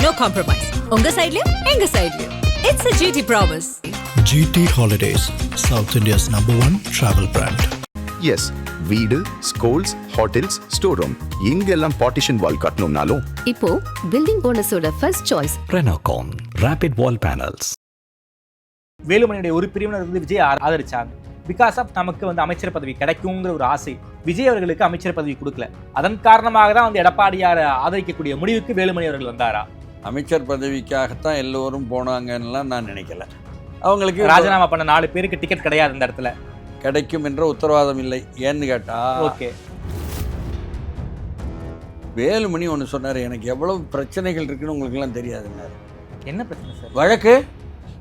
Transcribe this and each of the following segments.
no compromise. உங்க சைடுலயும் எங்க சைடுலயும். It's a GT promise. GT Holidays, South India's #1 travel brand. Yes, வீடு, schools, hotels, store room எங்கெல்லாம் partition wall கட்டணும்னாலும் இப்போ building போனஸோட first choice Renocon Rapid Wall Panels. வேலுமணியுடைய ஒரு பிரிவினர் வந்து விஜய் ஆதரிச்சாங்க. பிகாஸ் ஆஃப் நமக்கு வந்து அமைச்சர் பதவி கிடைக்குங்கிற ஒரு ஆசை விஜய் அவர்களுக்கு அமைச்சர் பதவி கொடுக்கல. அதன் காரணமாக தான் வந்து எடப்பாடியார் ஆதரிக்கக்கூடிய முடிவுக்கு வேலுமணி அவர்கள் வந்தாரா? அமைச்சர் பதவிக்காகத்தான் எல்லோரும் போனாங்கன்னுலாம் நான் நினைக்கல. அவங்களுக்கு ராஜினாமா பண்ண 4 பேருக்கு டிக்கெட் கிடையாது இந்த இடத்துல, கிடைக்கும் என்ற உத்தரவாதம் இல்லை. ஏன்னு கேட்டா, ஓகே, வேலுமணி ஒன்று சொன்னார், எனக்கு எவ்வளவு பிரச்சனைகள் இருக்குன்னு உங்களுக்கு எல்லாம் தெரியாதுன்னாரு. என்ன பிரச்சனை சார்? வழக்கு,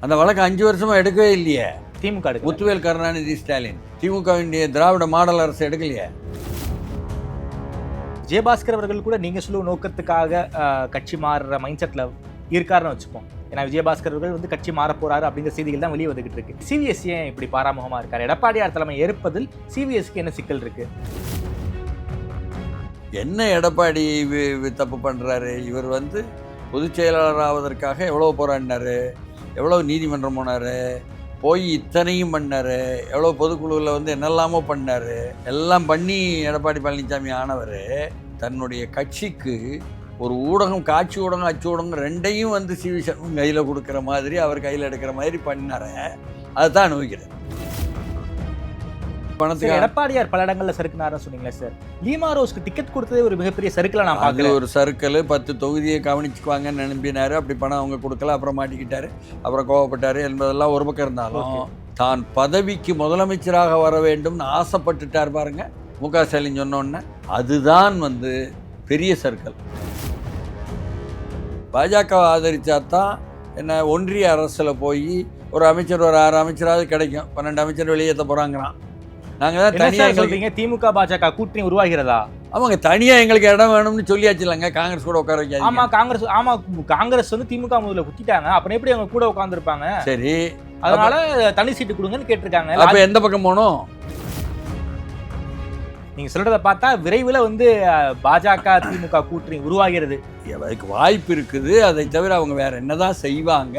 அந்த வழக்கு 5 வருஷமா எடுக்கவே இல்லையே திமுக. முத்துவேல் கருணாநிதி ஸ்டாலின் திமுகவினுடைய திராவிட மாடல் அரசு எடுக்கலையே. விஜயபாஸ்கர் அவர்கள் கூட நீங்க சொல்லுவ நோக்கத்துக்காக கட்சி மாறுற மைண்ட் செட்ல இருக்காருன்னு வச்சுப்போம். ஏன்னா விஜயபாஸ்கர் அவர்கள் வந்து கட்சி மாற போறாரு அப்படிங்கிற செய்திகள் தான் வெளியே வந்துகிட்டு இருக்கு. சிவிஎஸ்சி ஏன் இப்படி பாராமுகமா இருக்காரு? எடப்பாடியார் தலைமை ஏற்பதில் சிவிஎஸ்சிக்கு என்ன சிக்கல் இருக்கு? என்ன எடப்பாடி தப்பு பண்றாரு? இவர் வந்து பொதுச் செயலாளர் ஆவதற்காக எவ்வளோ போராடினாரு, எவ்வளோ நீதிமன்றம் போனாரு, போய் இத்தனையும் பண்ணாரு, எவ்வளோ பொதுக்குழுவில் வந்து என்னெல்லாமோ பண்ணாரு. எல்லாம் பண்ணி எடப்பாடி பழனிசாமி ஆனவர் தன்னுடைய கட்சிக்கு ஒரு ஊடகம், காட்சி ஊடகம், அச்சு ஊடகம் ரெண்டையும் வந்து சிவி சண்முகம் கையில் கொடுக்குற மாதிரி, அவர் கையில் எடுக்கிற மாதிரி பண்ணார. அதுதான் அனுபவிக்கிறது. பணத்துக்கு எடப்பாடியார் பல இடங்கள்ல சறுக்குனாருன்னு சொன்னீங்களா சார்? லீமா ரோஸ்க்கு டிக்கெட் கொடுத்ததே ஒரு மிகப்பெரிய சறுக்கல நான் பார்க்கல. ஒரு சறுக்கல், 10 தொகுதியை கவனிச்சுக்குவாங்கன்னு நம்பினாரு. அப்படி பணம் அவங்க கொடுக்கல, அப்புறம் மாட்டிக்கிட்டாரு, அப்புறம் கோவப்பட்டாரு என்பதெல்லாம் ஒரு பக்கம் இருந்தாலும், தான் பதவிக்கு முதலமைச்சராக வர வேண்டும்னு ஆசைப்பட்டுட்டார் பாருங்க முக ஸ்டாலின் சொன்னோன்னே. அதுதான் வந்து பெரிய சர்க்கிள். பாஜக ஆதரிச்சாதான் என்ன, ஒன்றிய அரசில் போய் ஒரு அமைச்சர், ஒரு 6 அமைச்சராவது கிடைக்கும். 12 அமைச்சர் வெளியேற்ற போகிறாங்கிறான். நாங்கள் தான் தனியாக சொல்றீங்க. திமுக பாஜக கூட்டணி உருவாகிறதா? ஆமாங்க, தனியாக எங்களுக்கு இடம் வேணும்னு சொல்லியாச்சு இல்லைங்க. காங்கிரஸ் கூட உட்கார வைக்காது. ஆமா, காங்கிரஸ் வந்து திமுக முதல்ல குத்திட்டாங்க. அப்புறம் எப்படி அவங்க கூட உட்காந்துருப்பாங்க? சரி, அதனால தனி சீட்டு கொடுங்கன்னு கேட்டிருக்காங்க. அப்ப எந்த பக்கம் போகணும்? நீங்க சொல்றத பார்த்தா விரைவில் வந்து பாஜக திமுக கூட்டணி உருவாகிறது. அதுக்கு வாய்ப்பு இருக்குது. அதை தவிர அவங்க வேற என்னதான் செய்வாங்க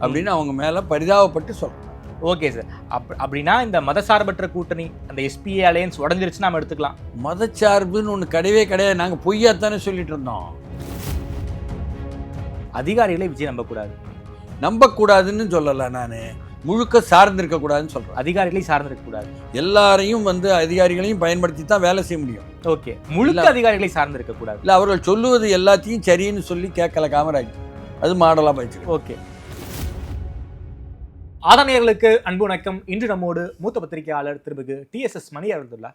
அப்படின்னு அவங்க மேல பரிதாபப்பட்டு சொல்றோம். Okay sir. அப்படின்னா இந்த மதசார்பற்ற கூட்டணி, அந்த எஸ்பிஏ அலையன்ஸ் உடஞ்சிருச்சு நாம எடுத்துக்கலாம். மதச்சார்புன்னு ஒன்று கிடையவே கிடையாது. நாங்கள் பொய்யாத்தானே சொல்லிட்டு இருந்தோம். அதிகாரிகளை விஜய் நம்பக்கூடாதுன்னு சொல்லலை, நான் முழுக்க சார்ந்திருக்க கூடாதுன்னு சொல்றேன். அதிகாரிகளை சார்ந்திருக்க கூடாது. எல்லாரையும் வந்து அதிகாரிகளையும் பயன்படுத்தி தான் வேலை செய்ய முடியும். ஓகே, முழுக்க அதிகாரிகளை சார்ந்திருக்க கூடாது. இல்லை, அவர்கள் சொல்லுவது எல்லாத்தையும் சரின்னு சொல்லி கேட்கல காமராஜ். அது மாடலாக போயிடுச்சு. ஓகே, ஆதரணியர்களுக்கு அன்பு வணக்கம். இன்று நம்மோடு மூத்த பத்திரிகையாளர் திருமிகு TSS மணி அவர்கள்.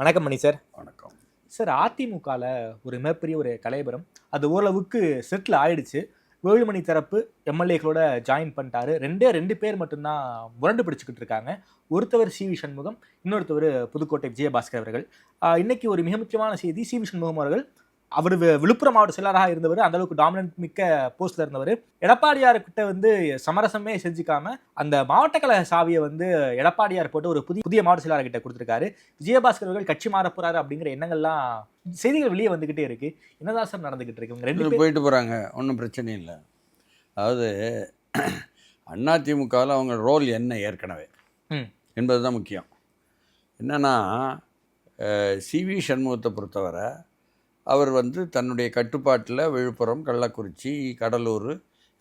வணக்கம் மணி சார். வணக்கம் சார். அதிமுகவில் ஒரு மிகப்பெரிய ஒரு கலைபரம், அது ஓரளவுக்கு செட்டில் ஆயிடுச்சு. வேலுமணி தரப்பு எம்எல்ஏக்களோட ஜாயின் பண்ணிட்டாரு. 2 பேர் மட்டும்தான் முரண்டு பிடிச்சிக்கிட்டு இருக்காங்க. ஒருத்தவர் சிவி சண்முகம், இன்னொருத்தவர் புதுக்கோட்டை விஜயபாஸ்கர் அவர்கள். இன்னைக்கு ஒரு மிக முக்கியமான செய்தி, சிவி சண்முகம் அவர்கள், அவர் விழுப்புரம் மாவட்ட செயலராக இருந்தவர், அந்த அளவுக்கு டாமினன்ட் மிக்க போஸ்ட்ல இருந்தவர். எடப்பாடியார்கிட்ட வந்து சமரசமே செஞ்சுக்காம அந்த மாவட்ட கழக சாவியை வந்து எடப்பாடியார் போட்டு ஒரு புதிய மாவட்ட செயலாளர் கிட்ட கொடுத்துருக்காரு. விஜயபாஸ்கர் அவர்கள் கட்சி மாற போறாரு அப்படிங்கிற எண்ணங்கள்லாம் செய்திகள் வெளியே வந்துகிட்டே இருக்கு. என்னதான் சார் நடந்துகிட்டு இருக்கு? 2 பேர் போயிட்டு போறாங்க, ஒன்றும் பிரச்சனை இல்லை. அதாவது அதிமுகவில் அவங்க ரோல் என்ன ஏற்கனவே என்பதுதான் முக்கியம். என்னன்னா, சிவி சண்முகத்தை பொறுத்தவரை அவர் வந்து தன்னுடைய கட்டுப்பாட்டில் விழுப்புரம், கள்ளக்குறிச்சி, கடலூர்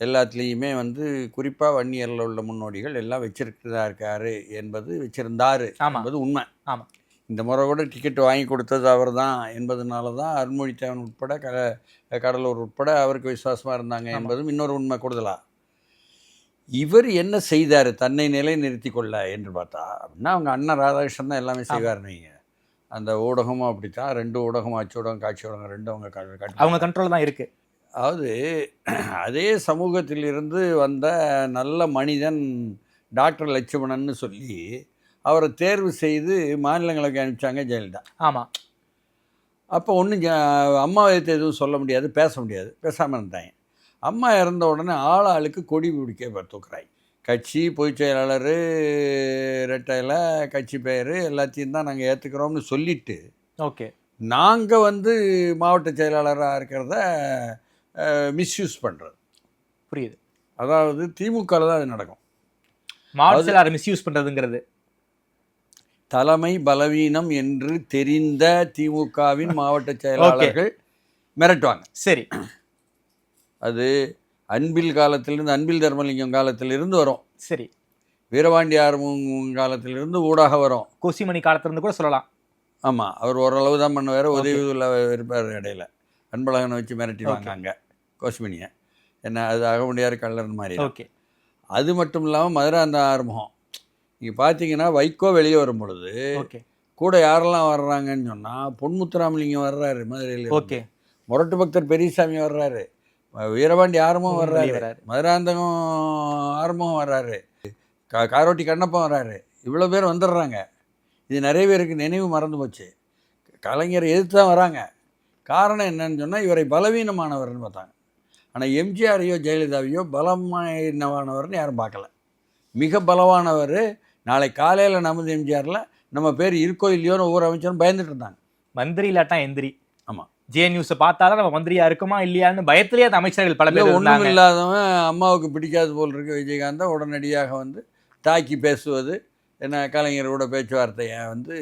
எல்லாத்துலேயுமே வந்து குறிப்பாக வன்னியரில் உள்ள முன்னோடிகள் எல்லாம் வச்சிருக்காரு வச்சிருந்தார் என்பது உண்மை. ஆமாம், இந்த முறை கூட டிக்கெட் வாங்கி கொடுத்தது அவர் தான் என்பதனால தான் அருண்மொழித்தேவன் உட்பட கடலூர் உட்பட அவருக்கு விசுவாசமாக இருந்தாங்க என்பதும் இன்னொரு உண்மை கூடுதலாக. இவர் என்ன செய்தார் தன்னை நிலை நிறுத்தி கொள்ள என்று பார்த்தா, அப்படின்னா அவங்க அண்ணன் ராதாகிருஷ்ணன் தான் எல்லாமே செய்வார். நீங்கள் அந்த ஊடகமும் அப்படித்தான். 2 ஊடகம், அச்சு ஊடகம், காட்சி ஊடகம், 2 அவங்க கண்ட்ரோல் தான் இருக்குது. அதாவது அதே சமூகத்திலிருந்து வந்த நல்ல மனிதன் டாக்டர் லட்சுமணன்னு சொல்லி அவரை தேர்வு செய்து மாநிலங்களுக்கு அனுப்பிச்சாங்க ஜெயலலிதா. ஆமாம். அப்போ ஒன்றும் அம்மாவை எதுவும் சொல்ல முடியாது, பேச முடியாது, பேசாமல் இருந்தாங்க. அம்மா இறந்த உடனே ஆளுக்கு கொடி பிடிக்க தூக்குறாங்க. கட்சி, பொதுச் செயலாளர், ரெட்டையில் கட்சி பெயர் எல்லாத்தையும் தான் நாங்கள் ஏற்றுக்கிறோம்னு சொல்லிவிட்டு, ஓகே, நாங்கள் வந்து மாவட்ட செயலாளராக இருக்கிறத மிஸ்யூஸ் பண்ணுறது. புரியுது. அதாவது திமுகவில் தான் அது நடக்கும். மாவட்ட செயலாளர் மிஸ்யூஸ் பண்றதுங்கிறது தலைமை பலவீனம் என்று தெரிந்த திமுகவின் மாவட்ட செயலாளர்கள் மிரட்டுவாங்க. சரி, அது அன்பில் காலத்திலிருந்து, அன்பில் தர்மலிங்கம் காலத்திலிருந்து வரும். சரி, வீரபாண்டி ஆறுமுகம் காலத்திலிருந்து ஊடாக வரும். கொசிமணி காலத்திலிருந்து கூட சொல்லலாம். ஆமாம், அவர் ஓரளவு தான் பண்ணுவார், உதவி இருப்பார். இடையில அன்பழகனை வச்சு மிரட்டிடுவாங்க அங்கே கோசிமணியை. என்ன அது அகமுடியார் கல்லர் மாதிரி. ஓகே. அது மட்டும் இல்லாமல் மதுராந்த ஆறுமுகம் நீங்கள் பார்த்தீங்கன்னா வைகோ வெளியே வரும் பொழுது கூட யாரெல்லாம் வர்றாங்கன்னு சொன்னால் பொன்முத்துராமலிங்கம் வர்றாரு மதுரையில். ஓகே. முரட்டு பக்தர் பெரியசாமி வர்றாரு, வீரபாண்டி ஆறுமுகம் வர்றாரு, மதுராந்தகம் ஆறுமுகம் வர்றாரு, காரோட்டி கண்ணப்பன் வர்றாரு. இவ்வளோ பேர் வந்துடுறாங்க. இது நிறைய பேருக்கு நினைவு மறந்து போச்சு. கலைஞரை எதிர்த்து தான் வராங்க. காரணம் என்னன்னு சொன்னால் இவரை பலவீனமானவர்னு பார்த்தாங்க. ஆனால் எம்ஜிஆரையோ ஜெயலலிதாவையோ பலமானவர்னு யாரும் பார்க்கல. மிக பலவானவர். நாளை காலையில் நமது எம்ஜிஆரில் நம்ம பேர் இருக்கோ இல்லையோன்னு ஒவ்வொரு அமைச்சரும் பயந்துட்டு இருந்தாங்க. மந்திரி இல்லாட்டா எந்திரி. ஆமாம், ஜேஎன்யூஸை பார்த்தாதான் நம்ம மந்திரியா இருக்குமா இல்லையான்னு பயத்திலேயே அந்த அமைச்சர்கள் பல பேர் ஒன்றும் இல்லாதவன் அம்மாவுக்கு பிடிக்காது போல் இருக்கு விஜயகாந்தை உடனடியாக வந்து தாக்கி பேசுவது, என்ன கலைஞரோட பேச்சுவார்த்தையை வந்து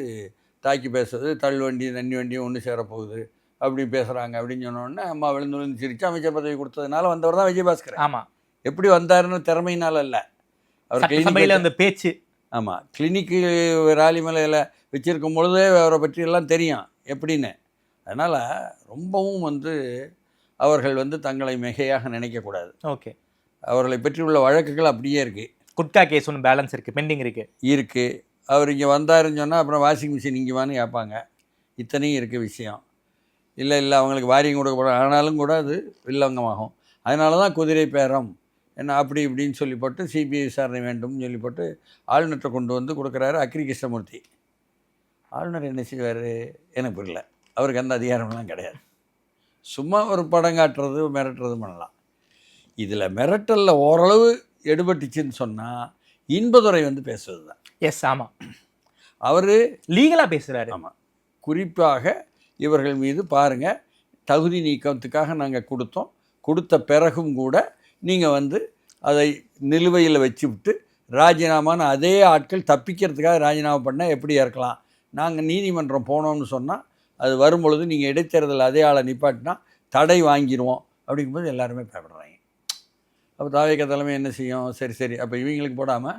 தாக்கி பேசுவது, தள்ளுவண்டி தண்ணி வண்டியும் ஒன்று சேரப்போகுது அப்படி பேசுகிறாங்க அப்படின்னு சொன்னோடனே அம்மா விழுந்து சிரித்து அமைச்சர் பதவி கொடுத்ததுனால வந்தவர் தான் விஜயபாஸ்கர். ஆமாம், எப்படி வந்தாருன்னு திறமையினால் அல்ல, அவர் கிளினிக் அந்த பேச்சு. ஆமாம், கிளினிக்கு ராலிமலையில் வச்சுருக்கும் பொழுதே அவரை பற்றி எல்லாம் தெரியும் எப்படின்னு. அதனால் ரொம்பவும் வந்து அவர்கள் வந்து தங்களை மிகையாக நினைக்கக்கூடாது. ஓகே. அவர்களை பற்றி உள்ள வழக்குகள் அப்படியே இருக்குது. குட்கா கேஸ் ஒன்று பேலன்ஸ் இருக்குது, பெண்டிங் இருக்குது. அவர் இங்கே வந்தாருன்னு சொன்னால் அப்புறம் வாஷிங் மிஷின் இங்கே வான்னு கேட்பாங்க. இத்தனையும் இருக்குது விஷயம். இல்லை அவங்களுக்கு வாரியம் கொடுக்கப்படும், ஆனாலும் கூட அது வில்லங்கமாகும். அதனால தான் குதிரை பேரம் என்ன அப்படி இப்படின்னு சொல்லி போட்டு சிபிஐ விசாரணை வேண்டும்னு சொல்லி போட்டு ஆளுநர்கிட்ட கொண்டு வந்து கொடுக்குறாரு அக்ரி கிருஷ்ணமூர்த்தி. ஆளுநர் என்ன செய்வார் எனக்கு புரியல. அவருக்கு அந்த அதிகாரம்லாம் கிடையாது. சும்மா ஒரு படம் காட்டுறது மிரட்டுறது பண்ணலாம். இதில் மிரட்டலில் ஓரளவு எடுபட்டுச்சுன்னு சொன்னால் இன்பதுரை வந்து பேசுவது தான். எஸ், ஆமாம், அவர் லீகலாக பேசுகிறாரு. ஆமாம், குறிப்பாக இவர்கள் மீது பாருங்கள், தகுதி நீக்கத்துக்காக நாங்கள் கொடுத்த பிறகும் கூட நீங்கள் வந்து அதை நிலுவையில் வச்சு விட்டு ராஜினாமான்னு அதே ஆட்கள் தப்பிக்கிறதுக்காக ராஜினாமா பண்ணால் எப்படியா இருக்கலாம்? நாங்கள் நீதிமன்றம் போனோம்னு சொன்னால் அது வரும்பொழுது நீங்கள் இடைத்தேர்தல் அதே ஆளை நிப்பாட்டினா தடை வாங்கிடுவோம் அப்படிங்கும்போது எல்லாருமே பயப்படுறாங்க. அப்போ தாவேக்கா தலைமை என்ன செய்யும்? சரி அப்போ இவங்களுக்கு போடாமல்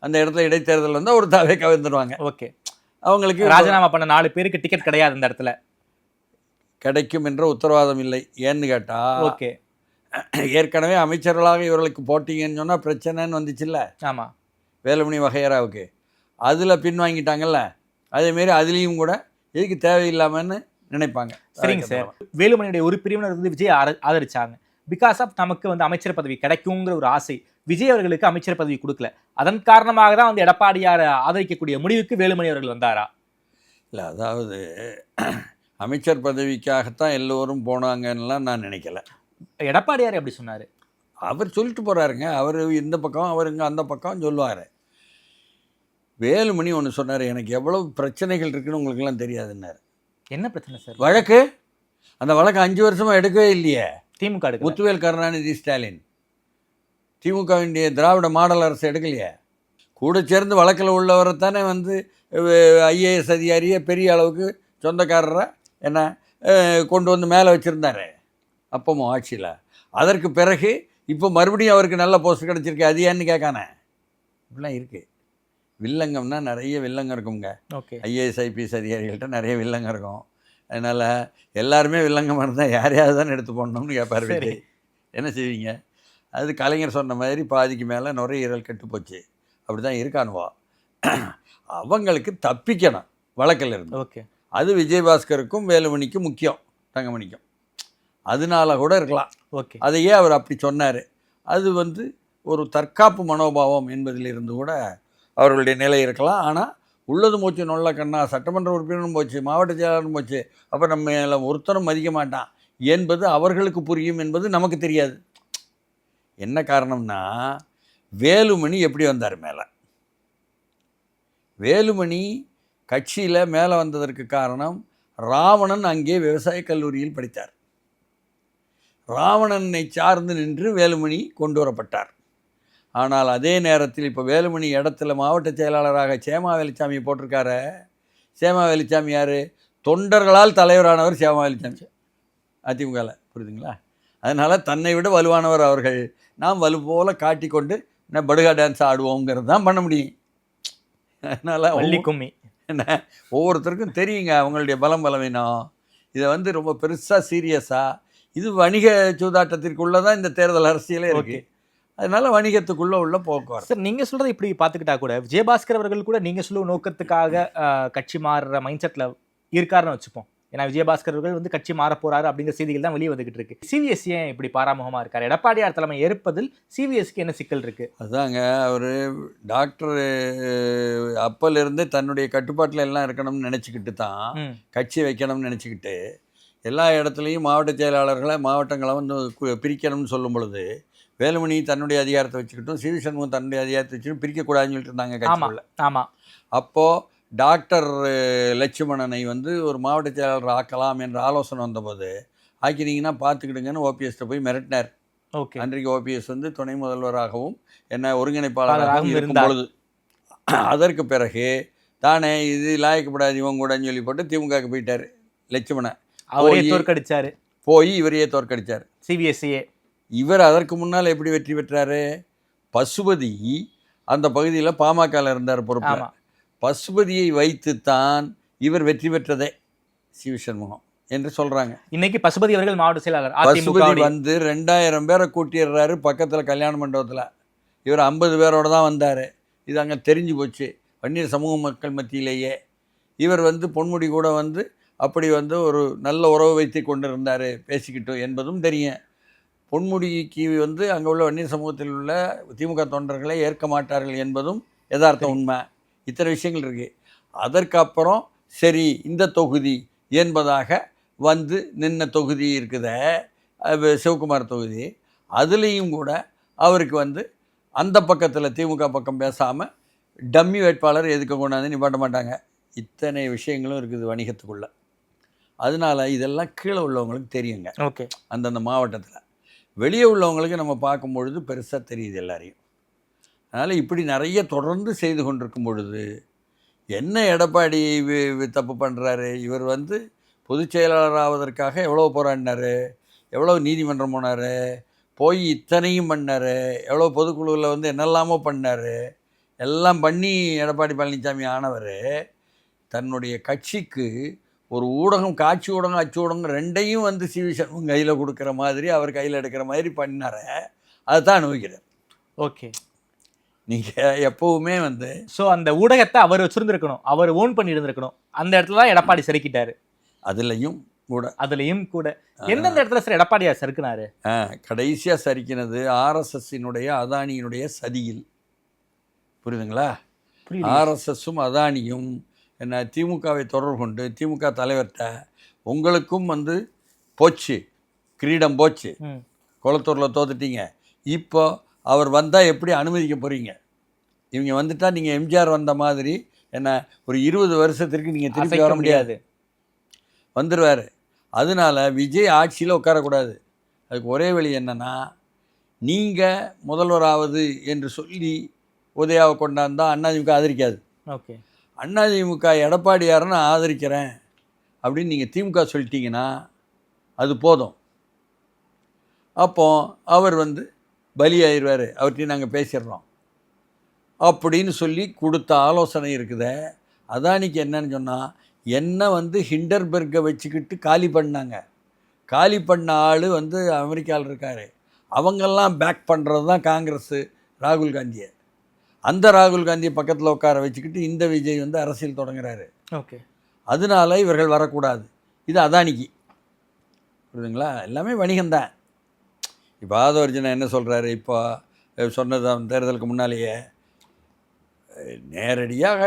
அந்த இடத்துல இடைத்தேர்தல் வந்தால் ஒரு தாவேக்கா வந்துடுவாங்க. ஓகே. அவங்களுக்கு ராஜினாமா பண்ண 4 பேருக்கு டிக்கெட் கிடையாது, அந்த இடத்துல கிடைக்கும் என்ற உத்தரவாதம் இல்லை. ஏன்னு கேட்டால் ஓகே, ஏற்கனவே அமைச்சர்களாக இவர்களுக்கு போட்டிங்கன்னு சொன்னால் பிரச்சனைன்னு வந்துச்சுல்ல. ஆமாம், வேலுமணி வகையராவுக்கு அதில் பின்வாங்கிட்டாங்கல்ல. அதேமாரி அதுலேயும் கூட எதுக்கு தேவையில்லாமன்னு நினைப்பாங்க. சரிங்க சார். வேலுமணியுடைய ஒரு பிரிவினர் வந்து விஜய் ஆதரிச்சாங்க. பிகாஸ் ஆஃப் நமக்கு வந்து அமைச்சர் பதவி கிடைக்குங்கிற ஒரு ஆசை. விஜய் அவர்களுக்கு அமைச்சர் பதவி கொடுக்கல. அதன் காரணமாக தான் வந்து எடப்பாடியார் ஆதரிக்கக்கூடிய முடிவுக்கு வேலுமணி அவர்கள் வந்தாரா? இல்லை, அதாவது அமைச்சர் பதவிக்காகத்தான் எல்லோரும் போனாங்கன்னெலாம் நான் நினைக்கல. எடப்பாடியார் எப்படி சொன்னார்? அவர் சொல்லிட்டு போகிறாருங்க. அவர் இந்த பக்கம், அவர் இங்கே அந்த பக்கம் சொல்லுவார். வேலுமணி ஒன்று சொன்னார், எனக்கு எவ்வளோ பிரச்சனைகள் இருக்குன்னு உங்களுக்கெல்லாம் தெரியாதுன்னாரு. என்ன பிரச்சனை சார்? வழக்கு. அந்த வழக்கு 5 வருஷமாக எடுக்கவே இல்லையே திமுக. முத்துவேல் கருணாநிதி ஸ்டாலின் திமுகவின் திராவிட மாடல் அரசு எடுக்கலையே. கூட சேர்ந்து வழக்கில் உள்ளவரை தானே வந்து ஐஏஎஸ் அதிகாரியை பெரிய அளவுக்கு சொந்தக்காரரை என்ன கொண்டு வந்து மேலே வச்சுருந்தாரு அப்பவும் ஆட்சியில். அதற்கு பிறகு இப்போ மறுபடியும் அவருக்கு நல்ல போஸ்ட் கிடச்சிருக்கு. அது ஏன்னு கேட்கானே. இப்படிலாம் இருக்குது. வில்லங்கம்னா நிறைய வில்லங்கம் இருக்குங்க. ஓகே. ஐஏஎஸ் ஐபிஎஸ் அதிகாரிகள்கிட்ட நிறைய வில்லங்கம் இருக்கும். அதனால் எல்லாருமே வில்லங்கமாக இருந்தால் யாரையாவது தான் எடுத்து போடணும்னு கேட்பார் விஜய். என்ன செய்வீங்க? அது கலைஞர் சொன்ன மாதிரி பாதிக்கு மேலே நுரையீரல் கெட்டு போச்சு. அப்படி தான் இருக்கானுவா. அவங்களுக்கு தப்பிக்கணும் வழக்கில் இருந்து. ஓகே. அது விஜயபாஸ்கருக்கும் வேலுமணிக்கும் முக்கியம், தங்கமணிக்கும். அதனால கூட இருக்கலாம். ஓகே. அதையே அவர் அப்படி சொன்னார். அது வந்து ஒரு தற்காப்பு மனோபாவம் என்பதிலிருந்து கூட அவர்களுடைய நிலை இருக்கலாம். ஆனால் உள்ளது மூச்சு நொல்ல கண்ணா, சட்டமன்ற உறுப்பினரும் போச்சு, மாவட்ட செயலாளரும் போச்சு, அப்போ நம்ம ஒருத்தரும் மதிக்க மாட்டான் என்பது அவர்களுக்கு புரியும் என்பது நமக்கு தெரியாது. என்ன காரணம்னா, வேலுமணி எப்படி வந்தார் மேலே? வேலுமணி கட்சியில் மேலே வந்ததற்கு காரணம், ராவணன் அங்கே விவசாய கல்லூரியில் படித்தார். ராவணனை சார்ந்து நின்று வேலுமணி கொண்டு வரப்பட்டார். ஆனால் அதே நேரத்தில் இப்போ வேலுமணி இடத்துல மாவட்ட செயலாளராக சேமா வேலுச்சாமியை போட்டிருக்காரு. சேமா வேலுச்சாமி யார்? தொண்டர்களால் தலைவரானவர் சேமா வேலுச்சாமி அதிமுகவில், புரியுதுங்களா? அதனால் தன்னை விட வலுவானவர் அவர்கள். நாம் வலு போல் காட்டிக்கொண்டு என்ன படுகா டான்ஸ் ஆடுவோங்கிறது தான் பண்ண முடியும். அதனால் வள்ளி கும்மி என்ன ஒவ்வொருத்தருக்கும் தெரியுங்க அவங்களுடைய பலவீனம். இதை வந்து ரொம்ப பெருசாக சீரியஸாக, இது வணிக சூதாட்டத்திற்குள்ளே தான் இந்த தேர்தல் அரசியலே இருக்குது. அதனால வணிகத்துக்குள்ளே உள்ள போக்குவரத்து. சார், நீங்கள் சொல்கிறத இப்படி பார்த்துக்கிட்டா கூட விஜயபாஸ்கர் அவர்கள் கூட நீங்கள் சொல்லுவ நோக்கத்துக்காக கட்சி மாறுற மைண்ட் செட்டில் இருக்காருன்னு வச்சுப்போம். ஏன்னா விஜயபாஸ்கர் அவர்கள் வந்து கட்சி மாற போறாரு அப்படிங்கிற செய்திகள் தான் வெளியே வந்துகிட்டு இருக்கு. சிவிஎஸ் ஏன் இப்படி பாராமுகமாக இருக்காரு? எடப்பாடியார் தலைமை ஏற்பதில் சிவிஎஸ்க்கு என்ன சிக்கல் இருக்கு? அதாங்க, அவர் டாக்டர் அப்போலேருந்து தன்னுடைய கட்டுப்பாட்டில் எல்லாம் இருக்கணும்னு நினச்சிக்கிட்டு தான் கட்சி வைக்கணும்னு நினச்சிக்கிட்டு எல்லா இடத்துலையும் மாவட்ட செயலாளர்களை மாவட்டங்களை வந்து பிரிக்கணும்னு சொல்லும் பொழுது வேலுமணி தன்னுடைய அதிகாரத்தை வச்சுக்கிட்டும் சிவி சண்முகம் தன்னுடைய அதிகாரத்தை வச்சுக்கிட்டும் பிரிக்கக்கூடாதுன்னு சொல்லிட்டு இருந்தாங்க கட்சிக்குள்ள. ஆமாம். அப்போது டாக்டர் லட்சுமணனை வந்து ஒரு மாவட்ட செயலாளர் ஆக்கலாம் என்ற ஆலோசனை வந்தபோது ஆக்கினீங்கன்னா பார்த்துக்கிடுங்கன்னு ஓபிஎஸ்ட்டை போய் மிரட்டினார். ஓகே. அன்றைக்கு ஓபிஎஸ் வந்து துணை முதல்வராகவும் என்ன ஒருங்கிணைப்பாளராகவும் இருக்கும் பொழுது அதற்கு பிறகு தானே இது லாயக்கப்படாது இவங்க கூடன்னு சொல்லி போட்டு திமுகவுக்கு போயிட்டார் லட்சுமணன். அவரே தோற்கடிச்சார். போய் இவரையே தோற்கடிச்சார் சிவிஎஸ்சியே. இவர் அதற்கு முன்னால் எப்படி வெற்றி பெற்றார்? பசுபதி அந்த பகுதியில் பாமகவில் இருந்தார் பொறுப்பு. பசுபதியை வைத்துத்தான் இவர் வெற்றி பெற்றதே சிவி சண்முகம் என்று சொல்கிறாங்க. இன்னைக்கு பசுபதி அவர்கள் மாவட்ட செயலாளர். பசுபதி வந்து 2000 பேரை கூட்டிடுறாரு பக்கத்தில் கல்யாண மண்டபத்தில். இவர் 50 பேரோடு தான் வந்தார். இது அங்கே தெரிஞ்சு போச்சு வன்னியர் சமூக மக்கள் மத்தியிலேயே. இவர் வந்து பொன்முடி கூட வந்து அப்படி வந்து ஒரு நல்ல உறவு வைத்து கொண்டு இருந்தார் பேசிக்கிட்டோம் என்பதும் தெரியும். பொன்முடிக்கு வந்து அங்கே உள்ள வன்னியர் சமூகத்தில் உள்ள திமுக தொண்டர்களை ஏற்க மாட்டார்கள் என்பதும் யதார்த்தம் உண்மை. இத்தனை விஷயங்கள் இருக்குது. அதற்கப்புறம் சரி இந்த தொகுதி என்பதாக வந்து நின்ன தொகுதி இருக்குத சிவகுமார் தொகுதி, அதுலேயும் கூட அவருக்கு வந்து அந்த பக்கத்தில் திமுக பக்கம் பேசாமல் டம்மி வேட்பாளர் எதுக்க கொண்டாந்து நிப்பாட்ட மாட்டாங்க. இத்தனை விஷயங்களும் இருக்குது வணிகத்துக்குள்ளே. அதனால் இதெல்லாம் கீழே உள்ளவங்களுக்கு தெரியுங்க. ஓகே. அந்தந்த மாவட்டத்தில் வெளியே உள்ளவங்களுக்கு நம்ம பார்க்கும்பொழுது பெருசாக தெரியுது எல்லாரையும். அதனால் இப்படி நிறைய தொடர்ந்து செய்து கொண்டிருக்கும் பொழுது என்ன எடப்பாடி தப்பு பண்ணுறாரு? இவர் வந்து பொதுச் செயலாளர் ஆவதற்காக எவ்வளோ போராடினார், எவ்வளோ நீதிமன்றம் போனார், போய் இத்தனையும் பண்ணார், எவ்வளோ பொதுக்குழுவில் வந்து என்னெல்லாமோ பண்ணார். எல்லாம் பண்ணி எடப்பாடி பழனிசாமி ஆனவர் தன்னுடைய கட்சிக்கு ஒரு ஊடகம், காட்சி ஊடகம் அச்சு ஊடகம் ரெண்டையும் வந்து சிவி சண்முகம் கையில் கொடுக்குற மாதிரி அவர் கையில் எடுக்கிற மாதிரி பண்ணார அதுதான் அனுபவிக்கிறார். ஓகே. நீங்கள் எப்போவுமே வந்து ஸோ அந்த ஊடகத்தை அவர் வச்சுருந்துருக்கணும், அவர் ஓன் பண்ணி இருந்திருக்கணும். அந்த இடத்துல தான் எடப்பாடி சறுக்கிட்டாரு. அதுலேயும் கூட எந்தெந்த இடத்துல சார் எடப்பாடியார் சறுக்குனாரு? கடைசியாக சறுக்கினது ஆர்எஸ்எஸ்ஸினுடைய அதானியினுடைய சதியில். புரியுதுங்களா? ஆர்எஸ்எஸும் அதானியும் என்ன திமுகவை தொடர்பு கொண்டு திமுக தலைவர்கிட்ட உங்களுக்கும் வந்து போச்சு, கிரீடம் போச்சு, குளத்தூரில் தோத்துட்டீங்க, இப்போ அவர் வந்தால் எப்படி அனுமதிக்க போகிறீங்க? இவங்க வந்துட்டால் நீங்கள் எம்ஜிஆர் வந்த மாதிரி என்ன ஒரு 20 வருஷத்திற்கு நீங்கள் திருப்பி வர முடியாது, வந்துடுவார். அதனால் விஜய் ஆட்சியில் உட்காரக்கூடாது. அதுக்கு ஒரே வழி என்னென்னா, நீங்கள் முதல்வராவது என்று சொல்லி உதயாவை கொண்டாந்தால் அதிமுக ஆதரிக்காது. ஓகே. அதிமுக எடப்பாடியாரன்னு ஆதரிக்கிறேன் அப்படின்னு நீங்கள் திமுக சொல்லிட்டீங்கன்னா அது போதும். அப்போ அவர் வந்து பலியாயிருவார், அவர்கிட்ட நாங்கள் பேசிடுறோம் அப்படின்னு சொல்லி கொடுத்த ஆலோசனை இருக்குதே. அதானிக்கு என்னன்னு சொன்னால், என்ன வந்து ஹிண்டர்பெர்கை வச்சுக்கிட்டு காலி பண்ணாங்க. காலி பண்ண ஆள் வந்து அமெரிக்காவில் இருக்கார். அவங்கெல்லாம் பேக் பண்ணுறது தான் காங்கிரஸு ராகுல் காந்தியை. அந்த ராகுல் காந்தியை பக்கத்தில் உட்கார வச்சுக்கிட்டு இந்த விஜய் வந்து அரசியல் தொடங்குறாரு. ஓகே. அதனால இவர்கள் வரக்கூடாது. இது அதானிக்கு. புரியுதுங்களா? எல்லாமே வணிகம்தான். இப்போ ஆதவர்ஜனா என்ன சொல்கிறாரு? இப்போ சொன்னது தேர்தலுக்கு முன்னாலேயே நேரடியாக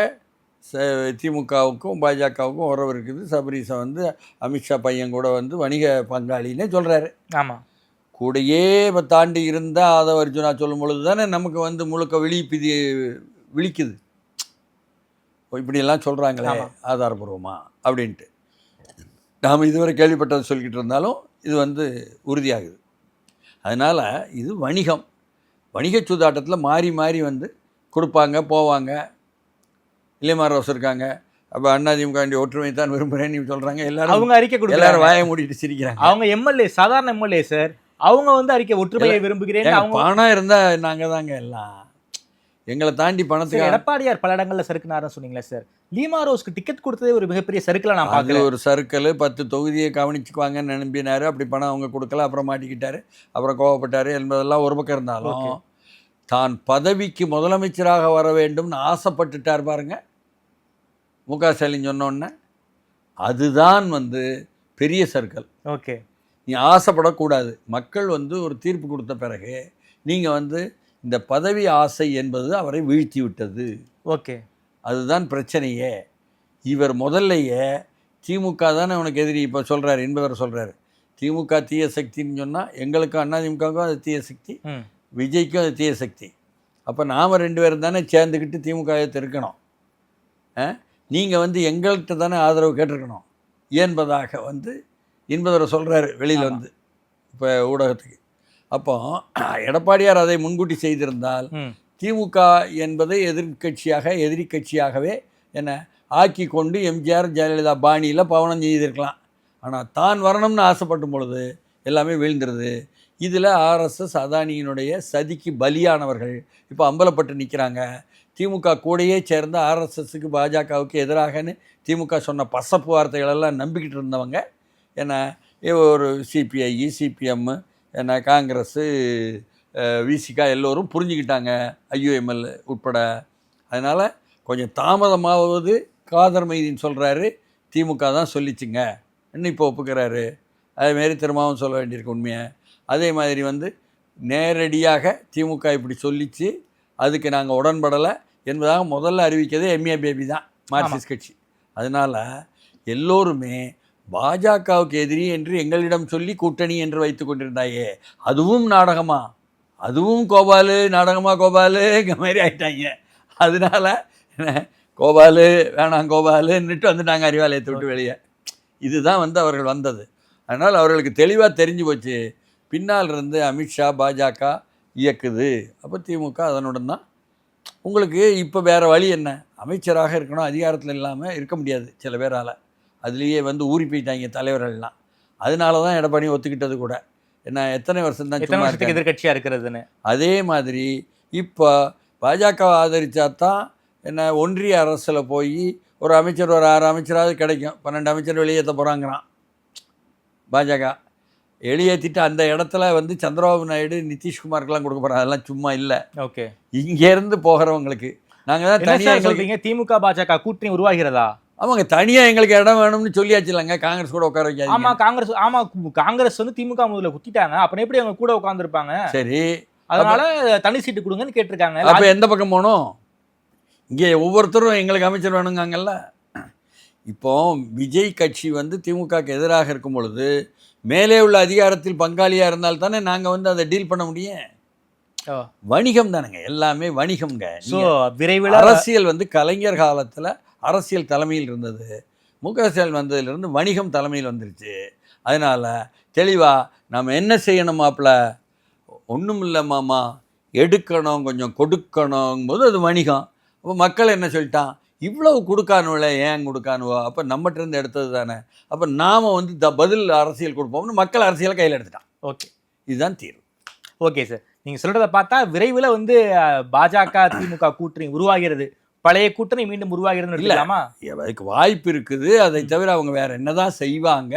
திமுகவுக்கும் பாஜகவுக்கும் உறவு இருக்குது. சபரீசை வந்து அமித்ஷா பையன் கூட வந்து வணிக பங்காளின்னே சொல்கிறாரு. ஆமாம். கூடையே தாண்டி இருந்தால் ஆதவர்ஜுனா சொல்லும் பொழுது தானே நமக்கு வந்து முழுக்க விழிக்குது. இப்படியெல்லாம் சொல்கிறாங்களே ஆதாரபூர்வமாக அப்படின்ட்டு நாம் இதுவரை கேள்விப்பட்டது சொல்லிக்கிட்டு இருந்தாலும் இது வந்து உறுதியாகுது. அதனால் இது வணிகம். வணிக சூதாட்டத்தில் மாறி மாறி வந்து கொடுப்பாங்க போவாங்க. இளையமாரரசு இருக்காங்க, அப்போ அதிமுக ஒற்றுமை தான் விரும்புகிறேன்னு சொல்கிறாங்க. எல்லாரும் அவங்க அறிக்கை கொடுக்குறாங்க, எல்லாரும் வாயை மூடிட்டு சிரிக்கிறாங்க. அவங்க எம்எல்ஏ, சாதாரண எம்எல்ஏ சார், அவங்க வந்து அறிக்கை ஒற்றுமையை விரும்புகிறேன். அவங்க பணம் இருந்தால் நாங்கள் தாங்க எல்லாம், எங்களை தாண்டி பணத்துக்கு. எடப்பாடியார் பல இடங்கள்ல சறுக்குனாருன்னு சொன்னீங்களா சார்? லீமா ரோஸ்க்கு டிக்கெட் கொடுத்ததே ஒரு மிகப்பெரிய சறுக்கலை நான் பார்க்கல. ஒரு சறுக்கல் 10 தொகுதியை கவனிச்சுக்குவாங்கன்னு நம்பினாரு. அப்படி பணம் அவங்க கொடுக்கல, அப்புறம் மாட்டிக்கிட்டாரு, அப்புறம் கோவப்பட்டாரு என்பதெல்லாம் ஒரு பக்கம் இருந்தாலும் தான் பதவிக்கு முதலமைச்சராக வர வேண்டும்னு ஆசைப்பட்டுட்டார் பாருங்க முக ஸ்டாலின் சொன்னோன்னே. அதுதான் வந்து பெரிய சர்க்கிள். ஓகே, நீ ஆசைப்படக்கூடாது. மக்கள் வந்து ஒரு தீர்ப்பு கொடுத்த பிறகு நீங்கள் வந்து இந்த பதவி ஆசை என்பது அவரை வீழ்த்தி விட்டது. ஓகே, அதுதான் பிரச்சனையே. இவர் முதல்லையே திமுக தானே உனக்கு எதிரி இப்போ சொல்கிறார் என்பவர் சொல்கிறார். திமுக தீய சக்தின்னு சொன்னால் எங்களுக்கும் அதிமுகவுக்கும் அது தீய சக்தி, விஜய்க்கும் அது தீய சக்தி. அப்போ நாம் 2 பேரும் தானே சேர்ந்துக்கிட்டு திமுகவை இருக்கணும். நீங்கள் வந்து எங்கள்கிட்ட தானே ஆதரவு கேட்டிருக்கணும் என்பதாக வந்து என்பவரை சொல்கிறாரு வெளியில் வந்து இப்போ ஊடகத்துக்கு. அப்போ எடப்பாடியார் அதை முன்கூட்டி செய்திருந்தால் திமுக என்பதை எதிரி கட்சியாகவே என்ன ஆக்கி கொண்டு எம்ஜிஆர் ஜெயலலிதா பாணியில் பவனம் செய்திருக்கலாம். ஆனால் தான் வரணும்னு ஆசைப்படும் பொழுது எல்லாமே வீழ்ந்துருது. இதில் ஆர்எஸ்எஸ் அதானியினுடைய சதிக்கு பலியானவர்கள் இப்போ அம்பலப்பட்டு நிற்கிறாங்க. திமுக கூடையே சேர்ந்த ஆர்எஸ்எஸ்க்கு பாஜகவுக்கு எதிராகன்னு திமுக சொன்ன பசப்பு வார்த்தைகளெல்லாம் நம்பிக்கிட்டு இருந்தவங்க என்ன ஒரு சிபிஐ, சிபிஎம், என்ன காங்கிரஸு, விசிகா எல்லோரும் புரிஞ்சுக்கிட்டாங்க, ஐயுஎம்எல் உட்பட. அதனால் கொஞ்சம் தாமதமாவது காதர் மைதீன் சொல்கிறாரு, திமுக தான் சொல்லிச்சுங்க இன்னும் இப்போ ஒப்புக்கிறாரு. அதேமாரி திரும்பவும் சொல்ல வேண்டியிருக்கு உண்மையை. அதே மாதிரி வந்து நேரடியாக திமுக இப்படி சொல்லிச்சு, அதுக்கு நாங்கள் உடன்படலை என்பதாக முதல்ல அறிவிக்கிறது எம்ஏ பேபி தான், மார்க்சிஸ்ட் கட்சி. அதனால் எல்லோருமே பாஜகவுக்கு எதிரி என்று எங்களிடம் சொல்லி கூட்டணி என்று வைத்து கொண்டிருந்தாயே, அதுவும் நாடகமா, அதுவும் கோபாலு நாடகமா, கோபாலுங்கிற மாதிரி ஆகிட்டாங்க. அதனால் கோபாலு வேணாம் கோபாலுன்னுட்டு வந்துட்டாங்க அறிவாலயத்தை விட்டு வெளியே. இதுதான் வந்து அவர்கள் வந்தது. அதனால் அவர்களுக்கு தெளிவாக தெரிஞ்சு போச்சு, பின்னால் இருந்து அமித்ஷா பாஜக இயக்குது. அப்போ திமுக அதனுடன் தான். உங்களுக்கு இப்போ வேறு வழி என்ன? அமைச்சராக இருக்கணும், அதிகாரத்தில் இல்லாமல் இருக்க முடியாது சில பேரால். அதுலேயே வந்து ஊறி போயிட்டாங்க தலைவர்கள்லாம். அதனால தான் எடப்பாடி ஒத்துக்கிட்டது கூட. என்ன எத்தனை வருஷம் தான் சும்மா எதிர்கட்சியாக இருக்கிறதுன்னு. அதே மாதிரி இப்போ பாஜக ஆதரித்தா தான் என்ன ஒன்றிய அரசில் போய் ஒரு அமைச்சர், ஒரு 6 அமைச்சராவது கிடைக்கும். 12 அமைச்சர் வெளியேற்ற போகிறாங்கிறான் பாஜக. வெளியேற்றிட்டு அந்த இடத்துல வந்து சந்திரபாபு நாயுடு, நிதிஷ்குமாருக்கெல்லாம் கொடுக்க போகிறாங்க. அதெல்லாம் சும்மா இல்லை. ஓகே, இங்கேருந்து போகிறவங்களுக்கு நாங்கள் தான் தனியாக சொல்கிறீங்க. திமுக பாஜக கூட்டணி உருவாகிறதா? அவங்க தனியாக எங்களுக்கு இடம் வேணும்னு சொல்லியாச்சு இல்லைங்க, காங்கிரஸ் கூட உட்கார வைக்காது. காங்கிரஸ் வந்து திமுக முதல்ல குத்திட்டாங்க, அப்புறம் எப்படி அவங்க கூட உட்காந்துருப்பாங்க? சரி, அதனால தனி சீட்டு கொடுங்கன்னு கேட்டிருக்காங்க. அப்போ எந்த பக்கம் போகணும்? இங்கே ஒவ்வொருத்தரும் எங்களுக்கு அமைச்சர் வேணுங்காங்கல்ல. இப்போ விஜய் கட்சி வந்து திமுகவுக்கு எதிராக இருக்கும் பொழுது மேலே உள்ள அதிகாரத்தில் பங்காளியாக இருந்தால் தானே நாங்கள் வந்து அதை டீல் பண்ண முடியும். வணிகம் தானுங்க, எல்லாமே வணிகம்ங்க. விரைவில் அரசியல் வந்து கலைஞர் காலத்தில் அரசியல் தலைமையில் இருந்தது, முக ஸ்டாலின் வந்ததுலேருந்து வணிகம் தலைமையில் வந்துருச்சு. அதனால் தெளிவாக நம்ம என்ன செய்யணும் மாப்பிள்ள, ஒன்றும் இல்லை மாமா, எடுக்கணும் கொஞ்சம் கொடுக்கணும் போது அது வணிகம். அப்போ மக்கள் என்ன சொல்லிட்டான், இவ்வளவு கொடுக்கானுவல ஏன் கொடுக்கானுவோ, அப்போ நம்மகிட்ட இருந்து எடுத்தது தானே, அப்போ நாம் வந்து பதில் அரசியல் கொடுப்போம்னு மக்கள் அரசியலை கையில் எடுத்துட்டான். ஓகே, இதுதான் தீர்வு. ஓகே சார், நீங்கள் சொல்கிறத பார்த்தா விரைவில் வந்து பாஜக திமுக கூட்டணி உருவாகிறது, பழைய கூட்டணி மீண்டும் உருவாகிறது இல்லாமா? அதுக்கு வாய்ப்பு இருக்குது. அதை தவிர அவங்க வேறு என்னதான் செய்வாங்க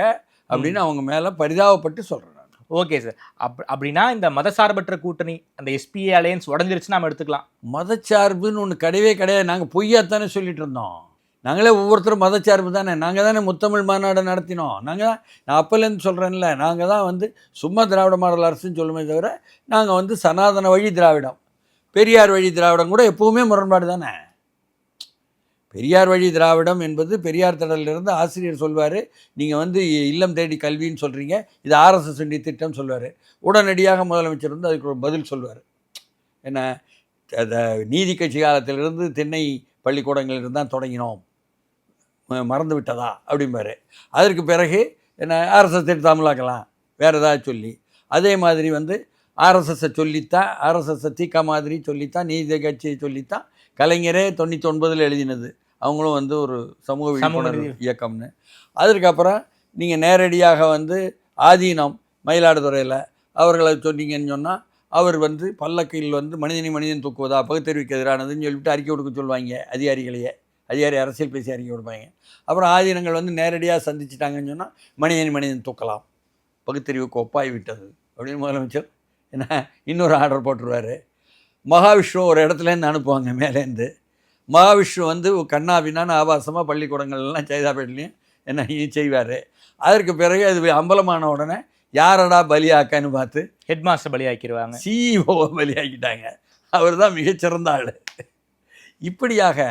அப்படின்னு அவங்க மேலே பரிதாபப்பட்டு சொல்கிறேன். ஓகே சார், அப்படின்னா இந்த மதசார்பற்ற கூட்டணி, அந்த எஸ்பிஏ அலையன்ஸ் உடஞ்சிருச்சு நம்ம எடுத்துக்கலாம். மதச்சார்புன்னு ஒன்று கிடையவே கிடையாது. நாங்கள் பொய்யாத்தானே சொல்லிட்டு இருந்தோம். நாங்களே ஒவ்வொருத்தரும் மதச்சார்பு தானே. நாங்கள் தானே முத்தமிழ் மாநாடு நடத்தினோம். நான் அப்போலேருந்து சொல்கிறேன்ல, நாங்கள் தான் வந்து சும்மா திராவிட மாடல் அரசுன்னு சொல்லுமே தவிர நாங்கள் வந்து சனாதன வழி திராவிடம், பெரியார் வழி திராவிடம் கூட எப்போவுமே முரண்பாடு தானே. பெரியார் வழி திராவிடம் என்பது பெரியார் திடலிருந்து ஆசிரியர் சொல்வார், நீங்கள் வந்து இல்லம் தேடி கல்வின்னு சொல்கிறீங்க, இது ஆர்எஸ்எஸ் திட்டம் சொல்வார். உடனடியாக முதலமைச்சர் வந்து அதுக்கு ஒரு பதில் சொல்வார். என்ன, நீதி கட்சி காலத்திலிருந்து திண்ணை பள்ளிக்கூடங்களிலிருந்து தான் தொடங்கினோம், மறந்து விட்டதா அப்படிம்பார். அதற்கு பிறகு என்ன ஆர்எஸ்எஸ் திட்டம் அமலாக்கலாம் வேறு ஏதாவது சொல்லி. அதே மாதிரி வந்து ஆர்எஸ்எஸ்ஸை சொல்லித்தான், ஆர்எஸ்எஸ்ஸை தீக்கா மாதிரி சொல்லித்தான், நீதி கட்சியை சொல்லித்தான் கலைஞரே 99 எழுதினது. அவங்களும் வந்து ஒரு சமூக விழிப்புணர்வு இயக்கம்னு. அதற்கப்புறம் நீங்கள் நேரடியாக வந்து ஆதீனம் மயிலாடுதுறையில் அவர்களை சொன்னீங்கன்னு சொன்னால் அவர் வந்து பல்லக்கையில் வந்து மனிதன் தூக்குவதா பகுத்தறிவுக்கு எதிரானதுன்னு சொல்லிவிட்டு அறிக்கை கொடுக்க சொல்லுவாங்க அதிகாரிகளையே. அதிகாரி அரசியல் பேசி அறிக்கை கொடுப்பாங்க. அப்புறம் ஆதீனங்கள் வந்து நேரடியாக சந்திச்சிட்டாங்கன்னு சொன்னால் மனிதன் தூக்கலாம், பகுத்தறிவுக்கு ஒப்பாய் விட்டது அப்படின்னு முதலமைச்சர் என்ன இன்னொரு ஆர்டர் போட்டுருவார். மகாவிஷ்ணு ஒரு இடத்துலேருந்து அனுப்புவாங்க மேலேருந்து. மகாவிஷ்ணு வந்து கண்ணாபின்னான்னு ஆபாசமாக பள்ளிக்கூடங்கள்லாம் சைதாப்பேட்லேயும் என்ன செய்வார். அதற்கு பிறகு அது அம்பலமான உடனே யாரடா பலியாக்கன்னு பார்த்து ஹெட் மாஸ்டர் பலியாக்கிடுவாங்க, சிஇஓவை பலியாக்கிட்டாங்க. அவர் தான் மிகச்சிறந்த ஆள். இப்படியாக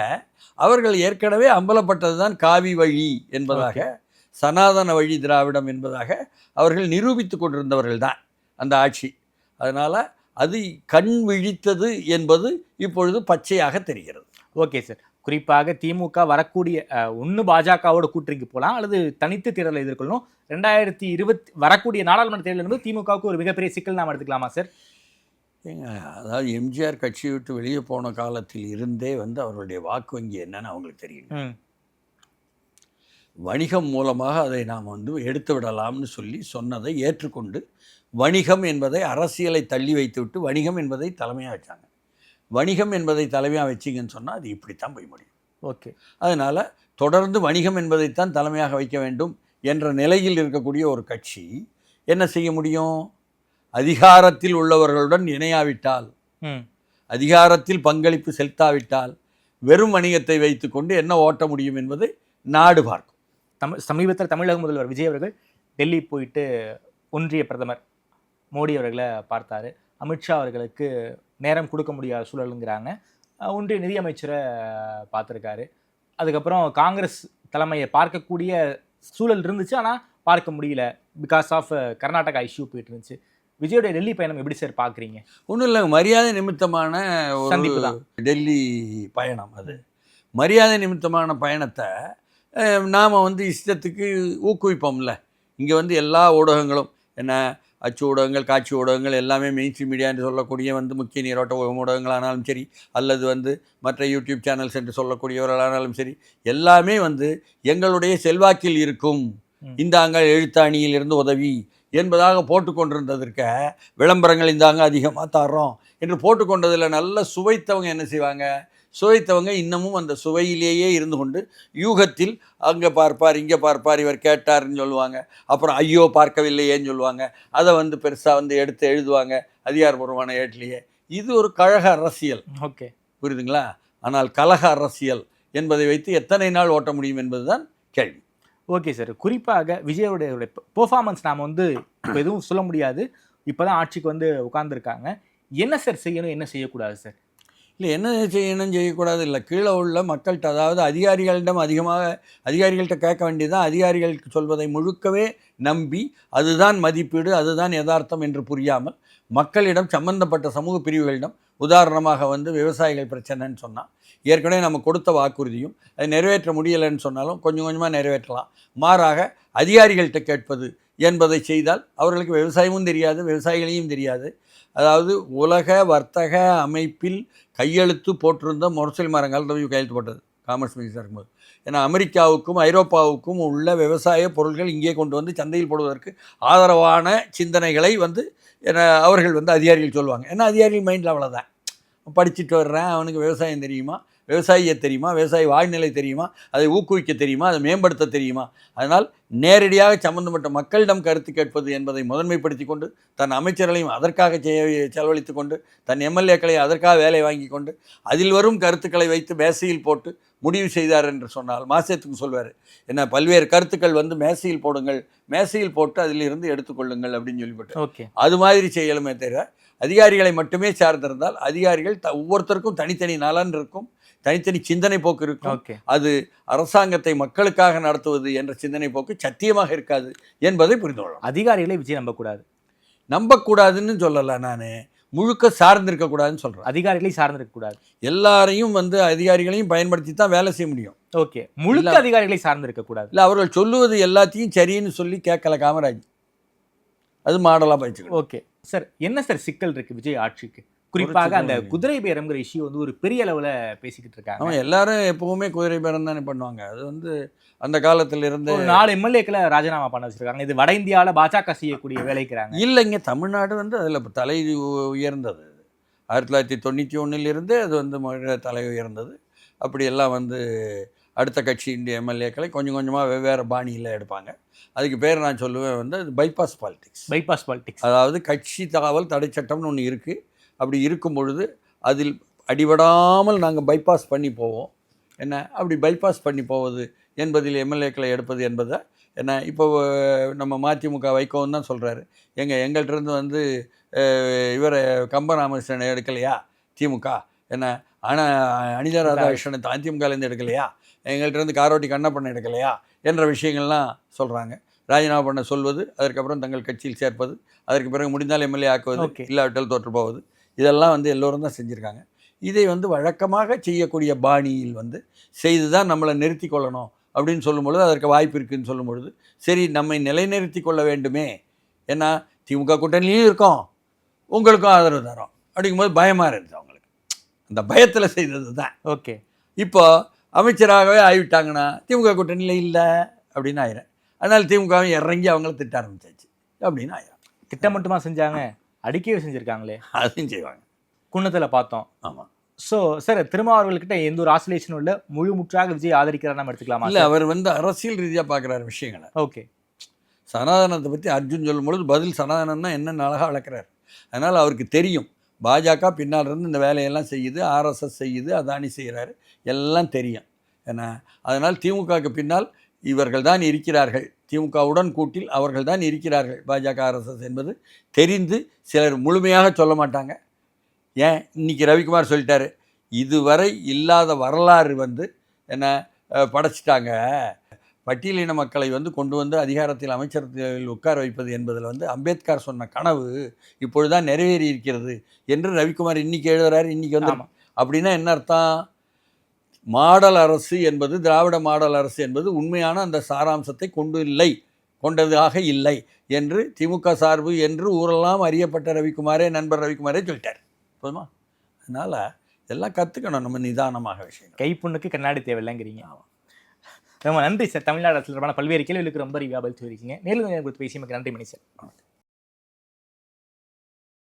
அவர்கள் ஏற்கனவே அம்பலப்பட்டது தான் காவி வழி என்பதாக, சனாதன வழி திராவிடம் என்பதாக அவர்கள் நிரூபித்து கொண்டிருந்தவர்கள் தான் அந்த ஆட்சி. அதனால் அது கண் விழித்தது என்பது இப்பொழுது பச்சையாக தெரிகிறது. ஓகே சார், குறிப்பாக திமுக வரக்கூடிய ஒன்று பாஜகவோட கூட்டணிக்கு போகலாம் அல்லது தனித்து தேர்தலை எதிர்கொள்ளணும். 2020 வரக்கூடிய நாடாளுமன்ற தேர்தல் என்பது திமுகவுக்கு ஒரு மிகப்பெரிய சிக்கல் நாம் எடுத்துக்கலாமா சார்? அதாவது எம்ஜிஆர் கட்சியை விட்டு வெளியே போன காலத்தில் இருந்தே வந்து அவர்களுடைய வாக்கு வங்கி என்னன்னு அவங்களுக்கு தெரியும். வணிகம் மூலமாக அதை நாம் வந்து எடுத்து விடலாம்னு சொல்லி சொன்னதை ஏற்றுக்கொண்டு வணிகம் என்பதை அரசியலை தள்ளி வைத்து விட்டு வணிகம் என்பதை தலைமையாக வச்சாங்க. வணிகம் என்பதை தலைமையாக வச்சிங்கன்னு சொன்னால் அது இப்படித்தான் போய் முடியும். ஓகே, அதனால் தொடர்ந்து வணிகம் என்பதைத்தான் தலைமையாக வைக்க வேண்டும் என்ற நிலையில் இருக்கக்கூடிய ஒரு கட்சி என்ன செய்ய முடியும்? அதிகாரத்தில் உள்ளவர்களுடன் இணையாவிட்டால், அதிகாரத்தில் பங்களிப்பு செலுத்தாவிட்டால் வெறும் வணிகத்தை வைத்துக்கொண்டு என்ன ஓட்ட முடியும் என்பதை நாடு பார்க்கும். சமீபத்தில் தமிழக முதல்வர் விஜய் அவர்கள் டெல்லி போயிட்டு ஒன்றிய பிரதமர் மோடி அவர்களை பார்த்தாரு. அமித்ஷா அவர்களுக்கு நேரம் கொடுக்க முடியாத சூழலுங்கிறாங்க. ஒன்றிய நிதியமைச்சரை பார்த்துருக்காரு. அதுக்கப்புறம் காங்கிரஸ் தலைமையை பார்க்கக்கூடிய சூழல் இருந்துச்சு, ஆனால் பார்க்க முடியல பிகாஸ் ஆஃப் கர்நாடகா இஷ்யூ போயிட்டு இருந்துச்சு. விஜயோடைய டெல்லி பயணம் எப்படி சார் பார்க்குறீங்க? ஒன்றும் இல்லை, மரியாதை நிமித்தமான ஒரு சந்திப்பு தான் டெல்லி பயணம். அது மரியாதை நிமித்தமான பயணத்தை நாம் வந்து இஷ்டத்துக்கு ஊக்குவிப்போம்ல. இங்கே வந்து எல்லா ஊடகங்களும் என்ன அச்சு ஊடகங்கள், காட்சி ஊடகங்கள் எல்லாமே மெயின் ஸ்ட்ரீம் மீடியா என்று சொல்லக்கூடிய வந்து முக்கிய நீரோட்ட ஊடகங்களானாலும் சரி, அல்லது வந்து மற்ற யூடியூப் சேனல்ஸ் என்று சொல்லக்கூடியவர்களானாலும் சரி, எல்லாமே வந்து எங்களுடைய செல்வாக்கில் இருக்கும் இந்தாங்க எழுத்தாணியில் இருந்து உதவி என்பதாக போட்டுக்கொண்டிருந்ததற்க விளம்பரங்கள் இந்தாங்க அதிகமாக தர்றோம் என்று போட்டுக்கொண்டதில் நல்ல சுவைத்தவங்க என்ன செய்வாங்க? சுவைத்தவங்க இன்னமும் அந்த சுவையிலேயே இருந்து கொண்டு யூகத்தில் அங்கே பார்ப்பார், இங்கே பார்ப்பார், இவர் கேட்டார்ன்னு சொல்லுவாங்க. அப்புறம் ஐயோ பார்க்கவில்லையேன்னு சொல்லுவாங்க. அதை வந்து பெருசாக வந்து எடுத்து எழுதுவாங்க அதிகாரபூர்வமான ஏட்லேயே. இது ஒரு கழக அரசியல். ஓகே, புரியுதுங்களா? ஆனால் கலக அரசியல் என்பதை வைத்து எத்தனை நாள் ஓட்ட முடியும் என்பது தான் கேள்வி. ஓகே சார், குறிப்பாக விஜயோடைய பெர்ஃபார்மன்ஸ் நாம் வந்து இப்போ எதுவும் சொல்ல முடியாது. இப்போ தான் ஆட்சிக்கு வந்து உட்கார்ந்துருக்காங்க. என்ன சார் செய்யணும், என்ன செய்யக்கூடாது சார்? இல்லை, என்ன செய்யணும் செய்யக்கூடாது இல்லை, கீழே உள்ள மக்கள்கிட்ட, அதாவது அதிகாரிகள்கிட்ட கேட்க வேண்டியதுதான். அதிகாரிகளுக்கு சொல்வதை முழுக்கவே நம்பி அதுதான் மதிப்பீடு, அதுதான் யதார்த்தம் என்று புரியாமல் மக்களிடம், சம்பந்தப்பட்ட சமூக பிரிவுகளிடம், உதாரணமாக வந்து விவசாயிகள் பிரச்சனைன்னு சொன்னால் ஏற்கனவே நம்ம கொடுத்த வாக்குறுதியும் அதை நிறைவேற்ற முடியலைன்னு சொன்னாலும் கொஞ்சம் கொஞ்சமாக நிறைவேற்றலாம். மாறாக அதிகாரிகள்கிட்ட கேட்பது என்பதை செய்தால் அவர்களுக்கு விவசாயமும் தெரியாது, விவசாயிகளையும் தெரியாது. அதாவது உலக வர்த்தக அமைப்பில் கையெழுத்து போட்டிருந்த மொரசல் மரங்கள் கையெழுத்து போட்டது காமர்ஸ் மினிஸ்டர் இருக்கும்போது. ஏன்னா அமெரிக்காவுக்கும் ஐரோப்பாவுக்கும் உள்ள விவசாய பொருட்கள் இங்கே கொண்டு வந்து சந்தையில் போடுவதற்கு ஆதரவான சிந்தனைகளை வந்து அவர்கள் வந்து அதிகாரிகள் சொல்லுவாங்க. ஏன்னா அதிகாரிகள் மைண்டில் அவ்வளோதான், படிச்சுட்டு வர்றேன், அவனுக்கு விவசாயம் தெரியுமா, விவசாயியை தெரியுமா, விவசாய வாழ்நிலை தெரியுமா, அதை ஊக்குவிக்க தெரியுமா, அதை மேம்படுத்த தெரியுமா? அதனால் நேரடியாக சம்பந்தப்பட்ட மக்களிடம் கருத்து கேட்பது என்பதை முதன்மைப்படுத்தி கொண்டு தன் அமைச்சர்களையும் அதற்காக செலவழித்து கொண்டு தன் எம்எல்ஏக்களை அதற்காக வேலை வாங்கி கொண்டு அதில் வரும் கருத்துக்களை வைத்து மேசையில் போட்டு முடிவு செய்தார் என்று சொன்னால் மாசத்துக்கு சொல்வார். என்ன பல்வேறு கருத்துக்கள் வந்து மேசையில் போடுங்கள், மேசையில் போட்டு அதிலிருந்து எடுத்துக்கொள்ளுங்கள் அப்படின்னு சொல்லிவிட்டு ஓகே, அது மாதிரி செய்யலுமே தவிர அதிகாரிகளை மட்டுமே சார்ந்திருந்தால் அதிகாரிகள் ஒவ்வொருத்தருக்கும் தனித்தனி நலன் இருக்கும், தனித்தனி சிந்தனை போக்கு இருக்கும். அது அரசாங்கத்தை மக்களுக்காக நடத்துவது என்ற சிந்தனை போக்கு சத்தியமாக இருக்காது என்பதை புரிந்து கொள்ளலாம். அதிகாரிகளை விஜய் நம்பக்கூடாதுன்னு சொல்லலை, நான் முழுக்க சார்ந்திருக்கக்கூடாதுன்னு சொல்கிறேன். அதிகாரிகளை சார்ந்திருக்கக்கூடாது, எல்லாரையும் வந்து அதிகாரிகளையும் பயன்படுத்தி தான் வேலை செய்ய முடியும். ஓகே, முழுக்க அதிகாரிகளை சார்ந்திருக்கக்கூடாது. இல்லை, அவர்கள் சொல்லுவது எல்லாத்தையும் சரின்னு சொல்லி கேட்கல காமராஜ். அது மாடலாக பயிச்சுக்கணும். ஓகே சார், என்ன சார் சிக்கல் இருக்கு விஜய் ஆட்சிக்கு? குறிப்பாக அந்த குதிரை பேரம்ங்கிற இஷ்யூ வந்து ஒரு பெரிய அளவில் பேசிக்கிட்டு இருக்காங்க. அவன் எல்லாரும் எப்பவுமே குதிரை பேரம் தானே பண்ணுவாங்க. அது வந்து அந்த காலத்தில் இருந்து ஒரு 4 எம்எல்ஏக்களை ராஜினாமா பண்ண வச்சிருக்காங்க. இது வட இந்தியாவில் பாஜக செய்யக்கூடிய வேலைக்கிறாங்க. இல்லைங்க, தமிழ்நாடு வந்து அதில் தலை உயர்ந்தது. 1991 அது வந்து தலை உயர்ந்தது. அப்படியெல்லாம் வந்து அடுத்த கட்சியின் எம்எல்ஏக்களை கொஞ்சம் கொஞ்சமாக வெவ்வேறு பாணியில் எடுப்பாங்க. அதுக்கு பேர் நான் சொல்லுவேன் வந்து அது பைபாஸ் பாலிடிக்ஸ். அதாவது கட்சி தாவல் தடை சட்டம்னு ஒன்று இருக்குது. அப்படி இருக்கும் பொழுது அதில் அடிபடாமல் நாங்கள் பைபாஸ் பண்ணி போவோம். என்ன அப்படி பைபாஸ் பண்ணி போவது என்பதில் எம்எல்ஏக்களை எடுப்பது என்பதை என்ன இப்போ நம்ம மதிமுக வைகோன்னு தான் சொல்கிறாரு. எங்கள்கிட்டருந்து வந்து இவரை கம்பராமகிருஷ்ணனை எடுக்கலையா திமுக? என்ன அனிதா ராதாகிருஷ்ணன் அதிமுகலேருந்து எடுக்கலையா? எங்கள்கிட்டருந்து காரோட்டி கண்ணப்பண்ண எடுக்கலையா? என்ற விஷயங்கள்லாம் சொல்கிறாங்க. ராஜினாமா பண்ண சொல்வது, அதற்கப்புறம் தங்கள் கட்சியில் சேர்ப்பது, அதற்கு பிறகு முடிந்தால் எம்எல்ஏ ஆக்குவது, இல்லாவிட்டால் தோற்று போவது, இதெல்லாம் வந்து எல்லோரும் தான் செஞ்சுருக்காங்க. இதை வந்து வழக்கமாக செய்யக்கூடிய பாணியில் வந்து செய்து தான் நம்மளை நிறுத்தி கொள்ளணும் அப்படின்னு சொல்லும்பொழுது அதற்கு வாய்ப்பு இருக்குதுன்னு சொல்லும் பொழுது சரி நம்மை நிலைநிறுத்தி கொள்ள வேண்டுமே, ஏன்னா திமுக கூட்டணிலையும் இருக்கோம், உங்களுக்கும் ஆதரவு தரோம் அப்படிங்கும்போது பயமாக இருந்துச்சு அவங்களுக்கு. அந்த பயத்தில் செய்தது தான். ஓகே, இப்போ அமைச்சராகவே ஆகிவிட்டாங்கன்னா திமுக கூட்டணியில் இல்லை அப்படின்னு ஆயிரும். அதனால் திமுகவை இறங்கி அவங்கள திட்ட ஆரம்பிச்சாச்சு அப்படின்னு ஆயிரும். திட்டம் மட்டுமா செஞ்சாங்க, அடிக்கவே செஞ்சுருக்காங்களே. அதையும் செய்வாங்க. குன்னத்தில் பார்த்தோம். ஆமாம். ஸோ சார், திருமாவர்கள்கிட்ட எந்த ஒரு ஆசோலேஷனும் இல்லை, முழுமுற்றாக விஜய் ஆதரிக்கிறார் நம்ம எடுத்துக்கலாமா? இல்லை, அவர் வந்து அரசியல் ரீதியாக பார்க்குறாரு விஷயங்களை. ஓகே, சனாதனத்தை பற்றி அர்ஜுன் சொல்லும் பொழுது பதில் சனாதனம் தான் என்னென்ன அழகாக வளர்க்குறாரு. அதனால் அவருக்கு தெரியும் பாஜக பின்னால் இருந்து இந்த வேலையெல்லாம் செய்யுது, ஆர்எஸ்எஸ் செய்யுது, அதானி செய்கிறாரு, எல்லாம் தெரியும். ஏன்னா அதனால் திமுகவுக்கு பின்னால் இவர்கள் தான் இருக்கிறார்கள், திமுகவுடன் கூட்டில் அவர்கள் தான் இருக்கிறார்கள் பாஜக ஆர்எஸ்எஸ் என்பது தெரிந்து சிலர் முழுமையாக சொல்ல மாட்டாங்க. ஏன் இன்னைக்கு ரவிக்குமார் சொல்லிட்டாரு, இதுவரை இல்லாத வரலாறு வந்து என்ன படைச்சிட்டாங்க. பட்டியலின மக்களை வந்து கொண்டு வந்து அதிகாரத்தில் அமைச்சரத்தில் உட்கார வைப்பது என்பதில் வந்து அம்பேத்கர் சொன்ன கனவு இப்பொழுதுதான் நிறைவேறி இருக்கிறது என்று ரவிக்குமார் இன்னைக்கு எழுதுறாரு. இன்னைக்கு வந்து அப்படின்னா என்ன அர்த்தம்? மாடல் அரசு என்பது, திராவிட மாடல் அரசு என்பது உண்மையான அந்த சாராம்சத்தை கொண்டதாக இல்லை என்று திமுக சார்பு என்று ஊரெல்லாம் அறியப்பட்ட நண்பர் ரவிக்குமாரே சொல்லிட்டார். போதுமா? அதனால் இதெல்லாம் கற்றுக்கணும் நம்ம நிதானமாக விஷயம். கைப்புண்ணுக்கு கண்ணாடி தேவையில்லைங்கிறீங்க. ரொம்ப நன்றி சார். தமிழ்நாடு அரசு தொடர்பான பல்வேறு கேள்விகளுக்கு ரொம்ப பதில் சொல்லியிருக்கீங்க. மேலும் கொடுத்து பேசி நமக்கு நன்றி மணி சார்.